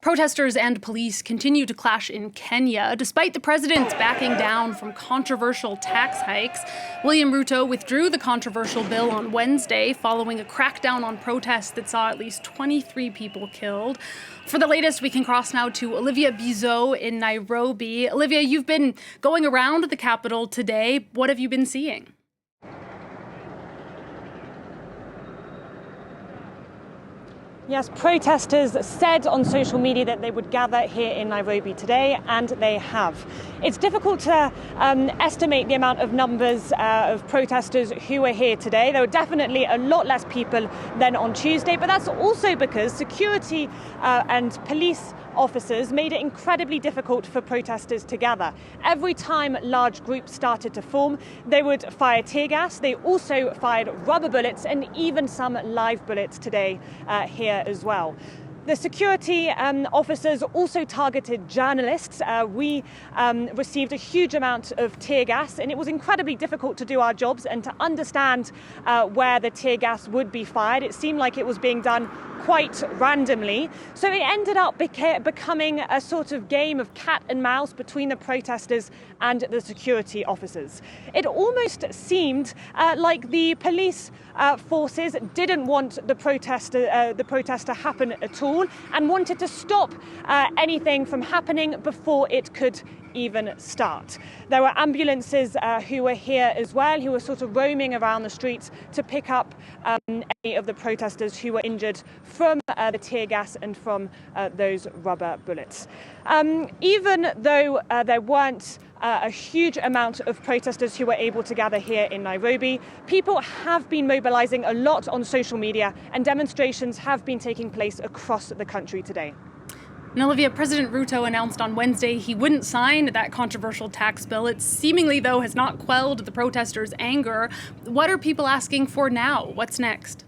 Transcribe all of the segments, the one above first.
Protesters and police continue to clash in Kenya, despite the president backing down from controversial tax hikes. William Ruto withdrew the controversial bill on Wednesday following a crackdown on protests that saw at least 23 people killed. For the latest, we can cross now to Olivia Bizot in Nairobi. Olivia, you've been going around the capital today. What have you been seeing? Yes, protesters said on social media that they would gather here in Nairobi today, and they have. It's difficult to estimate the amount of numbers of protesters who are here today. There were definitely a lot less people than on Tuesday, but that's also because security and police officers made it incredibly difficult for protesters to gather. Every time large groups started to form, they would fire tear gas. They also fired rubber bullets and even some live bullets today here as well. The security officers also targeted journalists. We received a huge amount of tear gas, and it was incredibly difficult to do our jobs and to understand where the tear gas would be fired. It seemed like it was being done quite randomly. So it ended up becoming a sort of game of cat and mouse between the protesters and the security officers. It almost seemed like the police forces didn't want the protest to happen at all and wanted to stop anything from happening before it could even start. There were ambulances who were here as well, who were sort of roaming around the streets to pick up any of the protesters who were injured from the tear gas and from those rubber bullets. Even though there weren't a huge amount of protesters who were able to gather here in Nairobi, people have been mobilizing a lot on social media, and demonstrations have been taking place across the country today. And Olivia, President Ruto announced on Wednesday he wouldn't sign that controversial tax bill. It seemingly, though, has not quelled the protesters' anger. What are people asking for now? What's next?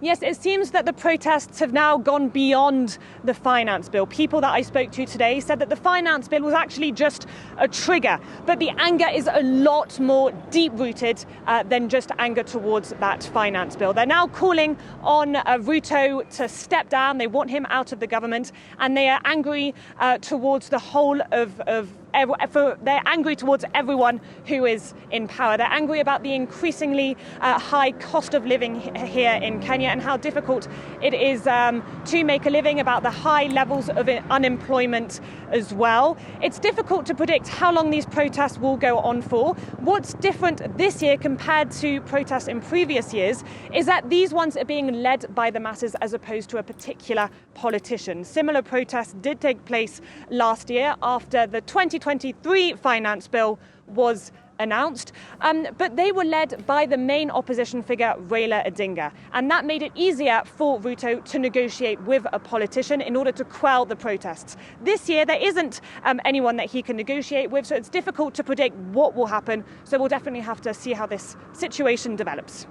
Yes, it seems that the protests have now gone beyond the finance bill. People that I spoke to today said that the finance bill was actually just a trigger, but the anger is a lot more deep-rooted than just anger towards that finance bill. They're now calling on Ruto to step down. They want him out of the government, and they are angry towards the whole they're angry towards everyone who is in power. They're angry about the increasingly high cost of living here in Kenya and how difficult it is to make a living, about the high levels of unemployment as well. It's difficult to predict how long these protests will go on for. What's different this year compared to protests in previous years is that these ones are being led by the masses as opposed to a particular politician. Similar protests did take place last year after the 2023 finance bill was announced, but they were led by the main opposition figure, Raila Odinga, and that made it easier for Ruto to negotiate with a politician in order to quell the protests. This year, there isn't anyone that he can negotiate with, so it's difficult to predict what will happen, so we'll definitely have to see how this situation develops.